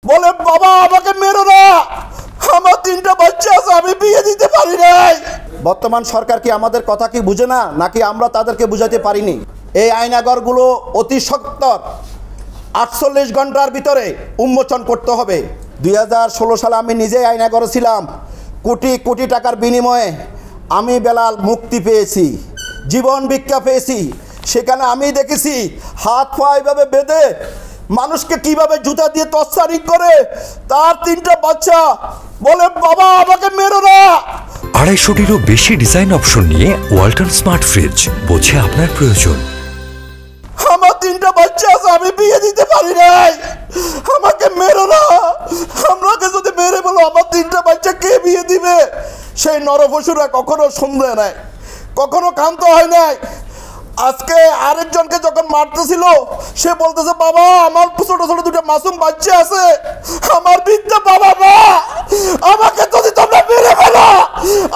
বলে বাবা আমাকে মেরো না, আমার 3টা বাচ্চা আছে, আমি বিয়ে দিতে পারি নাই। বর্তমান সরকার কি আমাদের কথা কি বুঝে না, নাকি আমরা তাদেরকে বুঝাতে পারিনি? এই আয়নাগরগুলো অতি সত্বর 48 ঘন্টার ভিতরে উন্মোচন করতে হবে। 2016 সালে আমি নিজেই আয়নাগরে ছিলাম। কোটি কোটি টাকার বিনিময়ে আমি বেলাল মুক্তি পেয়েছি, জীবন ভিক্ষা পেয়েছি। সেখানে আমি দেখেছি হাত পা এভাবে বেঁধে মানুষকে কিভাবে জুতা দিয়ে টর্চারিং করে। তার 3টা বাচ্চা বলে বাবা আমাকে মেরো না। 250-টিরও বেশি ডিজাইন অপশন নিয়ে ওয়ালটন স্মার্ট ফ্রিজ, বোঝে আপনার প্রয়োজন। আমার 3টা বাচ্চা আছে, আমি বিয়ে দিতে পারি নাই, আমাকে মেরো না। আমাকে যদি মেরে বলো আমার 3টা বাচ্চা কে বিয়ে দিবে? সেই নরপশুরা কখনো শুনবে নাই, কখনো ক্ষান্ত হয় নাই। আজকে আরেকজনকে যখন মারতেছিল সে বলতেছে বাবা আমার ছোট ছোট 2টা মাসুম বাচ্চা আছে, আমার বৃদ্ধা বাবা মা, আমাকে যদি তোমরা মেরে ফেলো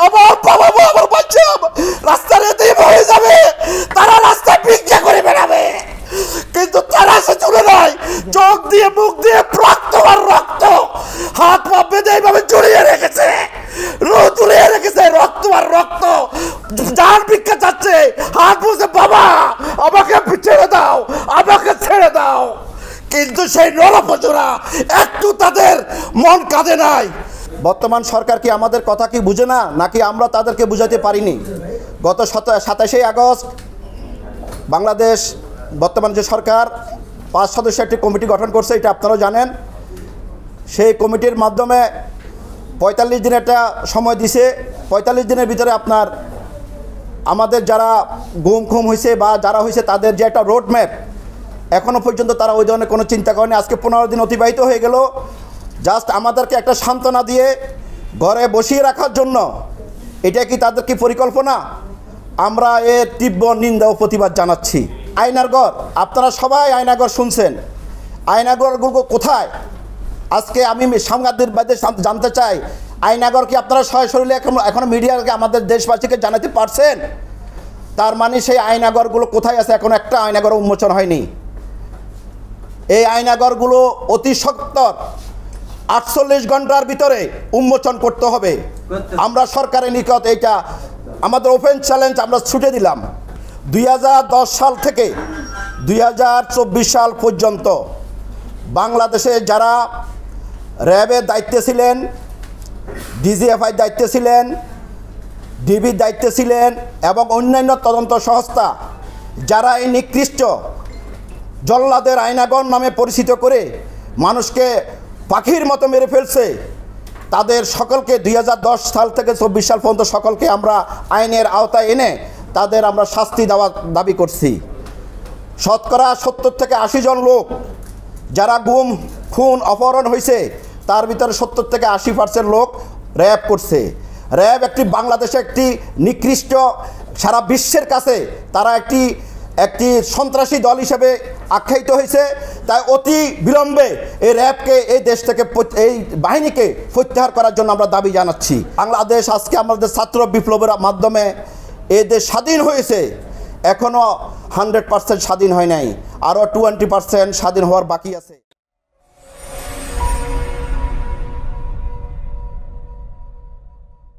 আমার বাবা মা আমার বাচ্চা রাস্তার এতেই মরে যাবে, তারা রাস্তায় ভিক্ষা করে বেড়াবে। কিন্তু তারা সে চলে নাই, চোখ দিয়ে মুখ দিয়ে রক্ত আর রক্ত, হাত পা বেঁধে এইভাবে জড়িয়ে রেখেছে, তুলিয়ে রেখেছে, রক্ত আর রক্ত, জান ভিক্ষা চাচ্ছে, হাত বসে বাবা আমাকে ছেড়ে দাও, আমাকে ছেড়ে দাও। কিন্তু সেই নরপশুরা একটু তাদের মন কাঁদে নাই। বর্তমান সরকার কি আমাদের কথা কি বুঝে না, নাকি আমরা তাদেরকে বুঝাতে পারিনি? গত 27 আগস্ট বাংলাদেশ বর্তমান যে সরকার 5 সদস্যের একটি কমিটি গঠন করছে, এটা আপনারাও জানেন। সেই কমিটির মাধ্যমে 45 দিনের একটা সময় দিছে। 45 দিনের ভিতরে আপনার আমাদের যারা গুম খুম হয়েছে বা যারা হয়েছে তাদের যে একটা রোড ম্যাপ, এখনও পর্যন্ত তারা ওই ধরনের কোনো চিন্তা করেনি। আজকে 15 দিন অতিবাহিত হয়ে গেল। জাস্ট আমাদেরকে একটা সান্ত্বনা দিয়ে ঘরে বসিয়ে রাখার জন্য। এটা কি তাদের কি পরিকল্পনা? আমরা এর তীব্র নিন্দা ও প্রতিবাদ জানাচ্ছি। আয়নাগর, আপনারা সবাই আয়নাগর শুনছেন, আয়নাগরগুলো কোথায়? আজকে আমি সাংবাদিকদের জানতে চাই, আয়নাগর কি আপনারা সরাসরি এখনো মিডিয়াকে আমাদের দেশবাসীকে জানাতে পারছেন? তার মানে সেই আয়নাগরগুলো কোথায় আছে? এখন একটা আয়নাগর উন্মোচন হয়নি। এই আয়নাগরগুলো অতি সত্বর 48 ঘন্টার ভিতরে উন্মোচন করতে হবে। আমরা সরকারের নিকট এইটা আমাদের ওপেন চ্যালেঞ্জ আমরা ছুটে দিলাম। 2010 সাল থেকে 2024 সাল পর্যন্ত বাংলাদেশে যারা র্যাবের দায়িত্বে ছিলেন, ডিজিএফআই দায়িত্বে ছিলেন, ডিবির দায়িত্বে ছিলেন এবং অন্যান্য তদন্ত সংস্থা যারা এই নিকৃষ্ট জল্লাদের আয়নাগর নামে পরিচিত করে মানুষকে পাখির মতো মেরে ফেলছে, তাদের সকলকে 2010 সাল থেকে 24 সাল পর্যন্ত সকলকে আমরা আইনের আওতায় এনে তাদের আমরা শাস্তি দেওয়ার দাবি করছি। শতকরা 70 থেকে 80 জন লোক যারা গুম খুন অপহরণ হয়েছে, তার ভিতরে 70 থেকে 80% লোক র্যাব করছে। র্যাব একটি বাংলাদেশে একটি নিকৃষ্ট, সারা বিশ্বের কাছে তারা একটি সন্ত্রাসী দল হিসেবে আখ্যায়িত হয়েছে। তাই অতি বিলম্বে এই র্যাবকে এই দেশ থেকে, এই বাহিনীকে প্রত্যাহার করার জন্য আমরা দাবি জানাচ্ছি। বাংলাদেশ আজকে আমাদের ছাত্র বিপ্লবের মাধ্যমে এই দেশ স্বাধীন হয়েছে, এখনও 100% স্বাধীন হয় নাই, আরও 20% স্বাধীন হওয়ার বাকি আছে।